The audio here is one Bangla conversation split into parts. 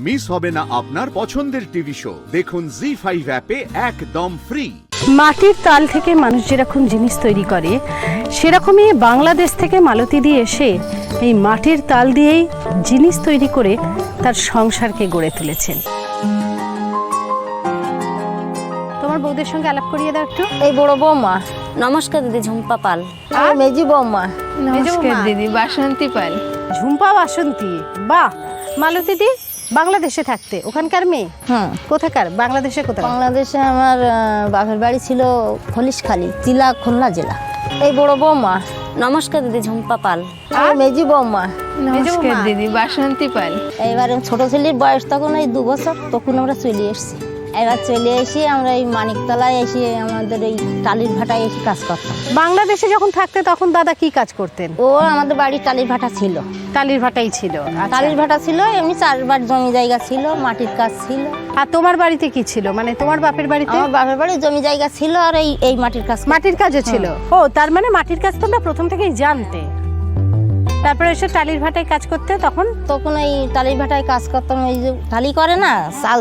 মিস হবে না আপনার পছন্দের টিভি শো। দেখুন জি5 অ্যাপে একদম ফ্রি। মাটির তাল থেকে মানুষ যেরকম জিনিস তৈরি করে, সেরকমই বাংলাদেশ থেকে মালতী দি এসে এই মাটির তাল দিয়েই জিনিস তৈরি করে তার সংসারকে গড়ে তুলেছেন। তোমার বউদের সঙ্গে আলাপ করিয়ে দাও একটু। এই বড় বৌমা। নমস্কার দিদি, ঝুম্পা পাল। আর মেজি বৌমা। নমস্কার দিদি, বাসন্তী পাল। ঝুম্পা বাসন্তী। বাহ, মালতী দি বাংলাদেশে থাকতে ওখানকার মেয়ে? কোথাকার? বাংলাদেশে কোথায়? বাংলাদেশে আমার বাপের বাড়ি ছিল খলিশখালী, জেলা খুলনা জেলা। এই বড় বৌমা। নমস্কার দিদি, ঝুম্পা পাল। আর মেজি বৌমা। নমস্কার দিদি, বাসন্তী পাল। এবারে ছোট ছেলের বয়স তখন এই 2 বছর, তখন আমরা চলে এসেছি। এবার চলে এসে আমরা এই মানিকতলায় এসে আমাদের এই টালির ভাটায় এসে কাজ করতাম। বাংলাদেশে যখন থাকতে তখন দাদা কি কাজ করতেন? ও আমাদের বাড়ি টালির ভাটা ছিল। টালির ভাটাই ছিল? টালির ভাটা ছিল, এমনি 4 বার জমি জায়গা ছিল, মাটির কাজ ছিল। আর তোমার বাড়িতে কি ছিল, মানে তোমার বাপের বাড়িতে? আমার বাপের বাড়ি জমি জায়গা ছিল আর এই মাটির কাজ। মাটির কাজও ছিল? ও, তার মানে মাটির কাজ তোমরা প্রথম থেকেই জানতে। তারপরে এসে টালির ভাটায় কাজ করতে, তখন এই টালির ভাটায় কাজ করতাম। ওই যে টালি করে না, চাল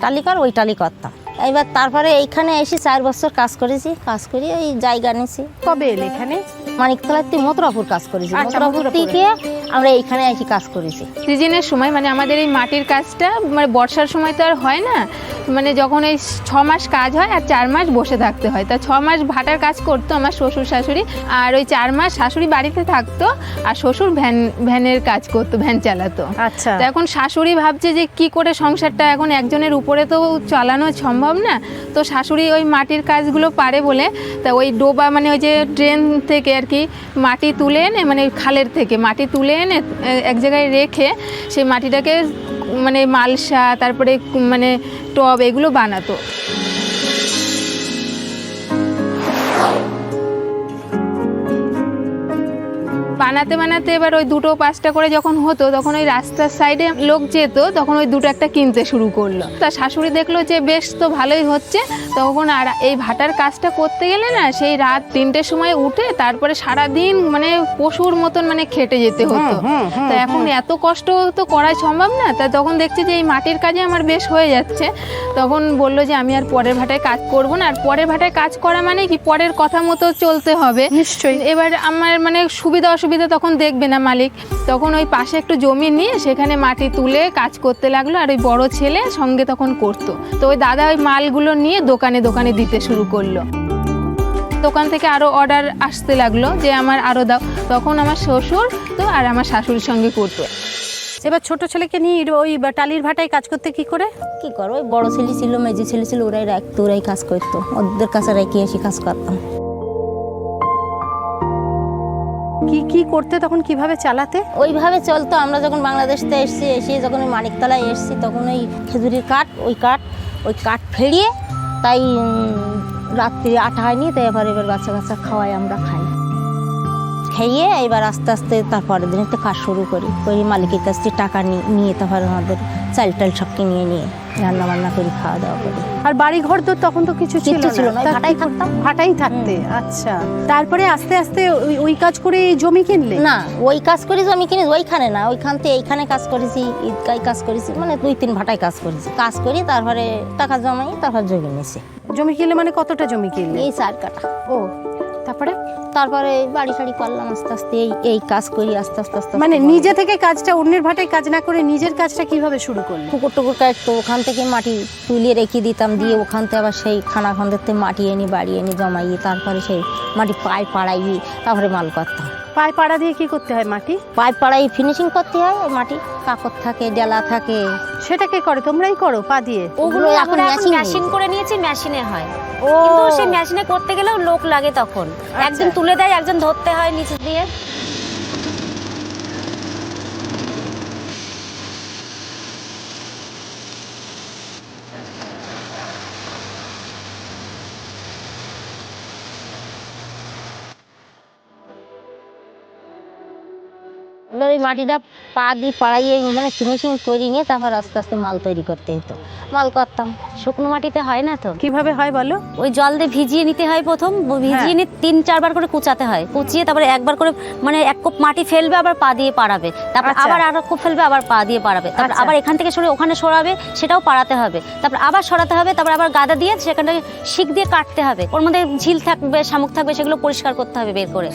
টালি করে, ওই টালি করতাম। এবার তারপরে এইখানে এসে 4 বছর কাজ করেছি। কাজ করি এই জায়গা নিয়েছি। কবে এলে এখানে? মানিকতলাতে মথুরাপুর কাজ করেছি। মথুরাপুর থেকে আমরা এইখানে এসে কাজ করেছি। সিজনের সময় মানে আমাদের এই মাটির কাজটা মানে বর্ষার সময় তো আর হয় না, মানে যখন এই 6 মাস কাজ হয় আর 4 মাস বসে থাকতে হয়। তা 6 মাস ভাটার কাজ করতো আমার শ্বশুর শাশুড়ি, আর ওই 4 মাস শাশুড়ি বাড়িতে থাকতো আর শ্বশুর ভ্যানের কাজ করতো, ভ্যান চালাতো। আচ্ছা। তো এখন শাশুড়ি ভাবছে যে কি করে সংসারটা, এখন একজনের উপরে তো চালানো সম্ভব না। তো শাশুড়ি ওই মাটির কাজগুলো পারে বলে তা ওই ডোবা মানে ওই যে ড্রেন থেকে আর কি মাটি তুলে এনে, মানে খালের থেকে মাটি তুলে এনে এক জায়গায় রেখে সেই মাটিটাকে মানে মালসা, তারপরে মানে টব এগুলো বানাতো। বানাতে বানাতে এবার ওই 2-5টা করে যখন হতো, তখন ওই রাস্তার সাইডে লোক যেত, তখন ওই 2-1টা কিনতে শুরু করলো। তার শাশুড়ি দেখলো যে বেশ তো ভালোই হচ্ছে, তখন আর এই ভাটার কাজটা করতে গেলে না সেই রাত 3টের সময় উঠে তারপরে সারাদিন মানে পশুর মতন মানে খেটে যেতে হতো। তা এখন এত কষ্ট তো করাই সম্ভব না। তা তখন দেখছি যে এই মাটির কাজে আমার বেশ হয়ে যাচ্ছে, তখন বললো যে আমি আর পরের ভাটায় কাজ করব না। আর পরের ভাটায় কাজ করা মানে কি, পরের কথা মতো চলতে হবে নিশ্চয়ই। এবার আমার মানে সুবিধা অসুবিধা তখন দেখবে না মালিক, তখন ওই পাশে একটু জমি নিয়ে সেখানে মাটি তুলে কাজ করতে লাগলো। আর ওই বড় ছেলে সঙ্গে তখন করতো। তো ওই দাদা ওই মালগুলো নিয়ে দোকানে দোকানে দিতে শুরু করলো। দোকান থেকে আরও অর্ডার আসতে লাগলো যে আমার আরও দাও। তখন আমার শ্বশুর তো আর আমার শাশুড়ির সঙ্গে করতো। এবার ছোট ছেলেকে নিয়ে ওই টালির ভাটায় কাজ করতে কি করে? কি করো, ওই বড় ছেলে ছিল, মেজি ছেলে ছিল, ওরাই রাখতো, ওরাই কাজ করতো। ওদের কাছে রেখে এসে কাজ করতাম। কি করতে তখন, কিভাবে চালাতে? ওইভাবে চলতো। আমরা যখন বাংলাদেশ থেকে এসে যখন ওই মানিকতলায় এসেছি, তখন ওই খেজুরির ওই কাঠ ফেরিয়ে তাই রাত্রি 8 হয়নি, তাই এবার বাচ্চা খাওয়াই, আমরা খাই। খেয়ে এবার আস্তে আস্তে তারপরের দিন একটা কাজ শুরু করি। ওই মালিকের কাছ থেকে টাকা নিয়ে তারপরে আমাদের চাল সব কিনে নিয়ে রান্না বান্না করি, খাওয়া দাওয়া করি। আর বাড়ি ঘর তো তখন তো কিছু ছিল না? ভাটাই থাকতাম। ভাটাই থাকতে? আচ্ছা। তারপরে আস্তে আস্তে ওই কাজ করে জমি কিনলে? না, ওই কাজ করি জমি কিনে, ওইখানে না, ওইখান থেকে এইখানে কাজ করেছি, ঈদগায় কাজ করেছি, মানে 2-3 ভাটায় কাজ করেছি। কাজ করি তারপরে টাকা জমাই, তারপর জমি নিয়েছি। জমি কিনলে মানে কতটা জমি কিনলে? এই 4 কাঠা। ও, তারপরে বাড়ি সাড়ি করলাম আস্তে আস্তে, এই কাজ করি আস্তে আস্তে। মানে নিজে থেকে কাজটা, অন্যের ভাটায় কাজ না করে নিজের কাজটা কিভাবে শুরু করলে? পুকুর টুকুর কাটতো, ওখান থেকে মাটি তুলে রেখে দিতাম, দিয়ে ওখান থেকে আবার সেই খানাখন্দের থেকে মাটি এনে বাড়ি এনে জমাইয়ে, তারপরে সেই মাটি পায়ে পাড়াইয়ে তারপরে মাল করতাম। পায়ে পাড়া দিয়ে কি করতে হয়? মাটি পায়ে পাড়াই ফিনিশিং করতে হয়। ওই মাটি কাকর থাকে, ডেলা থাকে। সেটা কে করে? তোমরাই করো পা দিয়ে? ওগুলো এখন মেশিন করে নিয়েছি, মেশিনে হয়। ও, কিন্তু সেই মেশিনে করতে গেলেও লোক লাগে তখন। একজন তুলে দেয়, একজন ধরতে হয় নিচে দিয়ে। এবার ওই মাটিটা পা দিয়ে পাড়াইয়ে মানে ফিনিশিং তৈরি নিয়ে তারপর আস্তে আস্তে মাল তৈরি করতে হতো। মাল করতাম, শুকনো মাটিতে হয় না তো। কিভাবে হয় বলো? ওই জল দিয়ে ভিজিয়ে নিতে হয় প্রথম, ভিজিয়ে নিয়ে 3-4 বার করে কুচাতে হয়, কুচিয়ে তারপরে একবার করে মানে 1 কোপ মাটি ফেলবে, আবার পা দিয়ে পাড়াবে, তারপর আচ্ছা। আবার 1 কোপ ফেলবে, আবার পা দিয়ে পাড়াবে, তারপর আচ্ছা। আবার এখান থেকে সরে ওখানে সরাবে, সেটাও পাড়াতে হবে, তারপর আবার সরাতে হবে, তারপর আবার গাদা দিয়ে সেখানে শিক দিয়ে কাটতে হবে, ওর মধ্যে ঝিল থাকবে, শামুক থাকবে, সেগুলো পরিষ্কার করতে হবে বের করে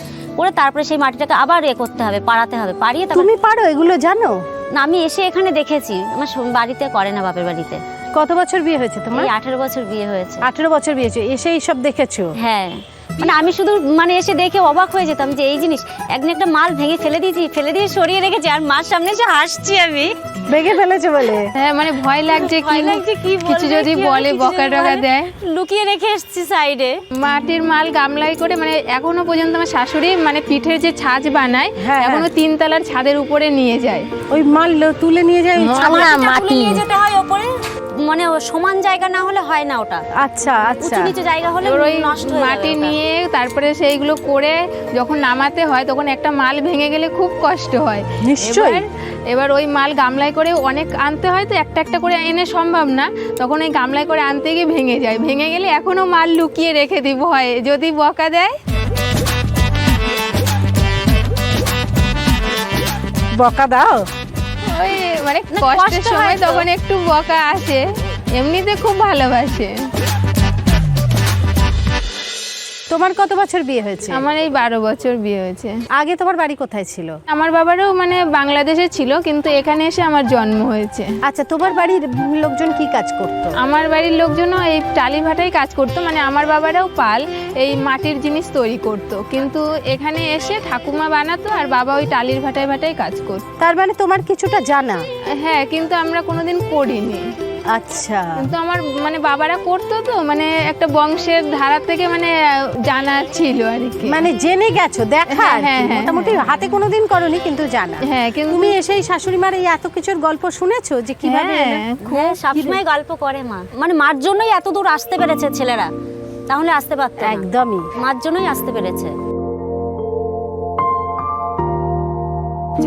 তারপরে সেই মাটিটাকে আবার করতে হবে, পাড়াতে হবে, পাড়িয়ে তারপর। তুমি পারো এগুলো, জানো? না, আমি এসে এখানে দেখেছি, আমার বাড়িতে করে না, বাপের বাড়িতে। কত বছর বিয়ে হয়েছে তোমার? এই 18 বছর বিয়ে হয়েছে। 18 বছর বিয়ে হয়েছে, এসে এইসব দেখেছো? হ্যাঁ, মানে আমি শুধু মানে এসে দেখে অবাক হয়ে যেতাম যে এই জিনিস। একদিন একটা মাল ভেঙে ফেলে দিয়ে সরিয়ে রেখেছি, আর মার সামনে এসে হাসছি আমি। ভেঙে ফেলেছে বলে? হ্যাঁ, মানে ভয় লাগছে কিছু যদি বলে, বকা টকা দেয়। লুকিয়ে রেখে এসেছি সাইডে। মাটির মাল গামলায় করে, মানে এখনো পর্যন্ত আমার শাশুড়ি মানে পিঠের যে ছাঁচ বানায়, হ্যাঁ, এখনো 3 তলার ছাদের উপরে নিয়ে যায়। ওই মাল তুলে নিয়ে যায় আমরা মাটি নিয়ে যেতে হয় ওপরে, মানে সমান জায়গা না হলে হয় না ওটা। আচ্ছা আচ্ছা। উঁচু নিচু জায়গা হলে এবার ওই নষ্ট হয়ে মাটি যাবে ওটা। নিয়ে তারপরে সেইগুলো করে যখন নামাতে হয়, তখন একটা মাল ভেঙে গেলে খুব কষ্ট হয়। নিশ্চয়ই। এবার ওই মাল গামলায় করে অনেক আনতে হয়, তো একটা একটা করে এনে সম্ভব না, তখন এই গামলায় করে আনতে গিয়ে ভেঙে যায়। ভেঙে গেলে এখনো মাল লুকিয়ে রেখে দিব, হয় যদি বকা দেয়। বকা দাও? ওই মানে কষ্টের কষ্ট হয় সময় তো। তখন একটু বকা আসে, এমনিতে খুব ভালোবাসে। তোমার কত বছর বিয়ে হয়েছে? আমার এই 12 বছর বিয়ে হয়েছে। আগে তোমার বাড়ি কোথায় ছিল? আমার বাবারও মানে বাংলাদেশে ছিল, কিন্তু এখানে এসে আমার জন্ম হয়েছে। আচ্ছা, তোমার বাড়ির লোকজন কি কাজ করতো? আমার বাড়ির লোকজনও এই টালি ভাটাই কাজ করতো, মানে আমার বাবারাও পাল এই মাটির জিনিস তৈরি করতো, কিন্তু এখানে এসে ঠাকুমা বানাতো, আর বাবা ওই টালির ভাটাই কাজ করতো। তার মানে তোমার কিছুটা জানা? হ্যাঁ, কিন্তু আমরা কোনোদিন করিনি। আচ্ছা। কিন্তু আমার মানে বাবারা করতো, তো মানে একটা বংশের ধারা থেকে মানে জানা ছিল আর কি। মানে জেনে গেছো, দেখা হ্যাঁ, আর কি। হ্যাঁ, হ্যাঁ, মোটামুটি হাতে কোনোদিন করনি, কিন্তু জানা। হ্যাঁ, কিন্তু তুমি এসে এই শাশুড়ি মার এই এত কিছুর গল্প শুনেছো যে কিভাবে এলো? হ্যাঁ, হ্যাঁ, সবসময় গল্প করে মা, মানে মার জন্যই এত দূর আসতে পেরেছে ছেলেরা, তাহলে আসতে পারতো না। একদমই। মার জন্যই আসতে পেরেছে।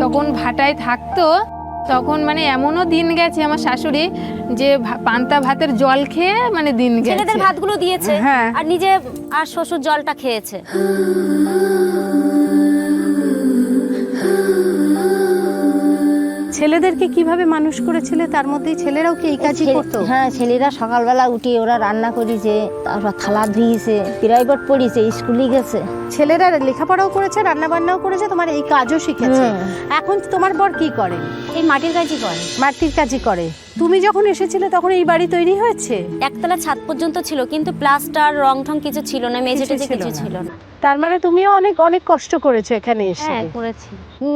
যখন ভাটায় থাকতো তখন মানে এমনও দিন গেছে আমার শাশুড়ি যে পান্তা ভাতের জল খেয়ে মানে দিন গেছে। ছেলেদের ভাতগুলো দিয়েছে, হ্যাঁ। আর নিজে আর শ্বশুর জলটা খেয়েছে। ছেলেদেরকে কিভাবে মানুষ করেছিলে? তার মধ্যেই ছেলেরাও কি এই কাজই করতো? হ্যাঁ, ছেলেরা সকালবেলা উঠে ওরা রান্না করেছে, তারপর থালা ধুয়েছে, প্রাইভেট পড়িয়েছে, স্কুলে গেছে। ছেলেরা লেখাপড়াও করেছে, রান্না বান্নাও করেছে, তোমার এই কাজও শিখেছে। এখন তোমার বর কি করে? এই মাটির কাজই করে। মাটির কাজই করে। তুমি যখন এসেছিলে তখন এই বাড়ি তৈরি হয়েছে? একতলা ছাদ পর্যন্ত ছিল, কিন্তু প্লাস্টার রং ঠং কিছু ছিল না, মেঝে টেঝে কিছু ছিল না। তার মানে তুমিও অনেক অনেক কষ্ট করেছো এখানে এসে। হ্যাঁ, করেছি,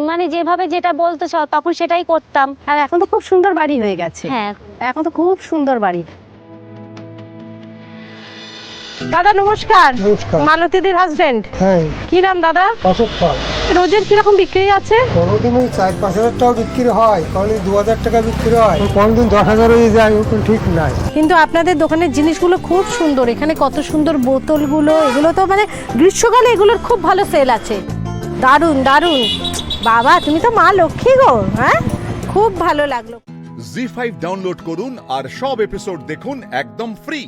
মানে যেভাবে যেটা বলতো তখন সেটাই করতাম। আর এখন তো খুব সুন্দর বাড়ি হয়ে গেছে। হ্যাঁ, এখন তো খুব সুন্দর বাড়ি। দাদা নমস্কার। নমস্কার। মালতীদের হাজবেন্ড। হ্যাঁ, কি নাম দাদা? অশোক পাল। রোজের কিরকম বিক্রি আছে? কোনোদিন ওই 4-5 হাজার টাকা বিক্রি হয়, কোনোদিন 2,000 টাকা বিক্রি হয়, কোনোদিন 10,000 হয়ে যায়, ওরকম ঠিক নাই। কিন্তু আপনাদের দোকানের জিনিসগুলো খুব সুন্দর। এখানে কত সুন্দর বোতলগুলো, এগুলো তো মানে গ্রীষ্মকালে এগুলোর খুব ভালো সেল আছে। দারুণ দারুণ। বাবা, তুমি তো মা লক্ষ্মী গো। হ্যাঁ, খুব ভালো লাগলো। জি5 ডাউনলোড করুন আর সব এপিসোড দেখুন একদম ফ্রি।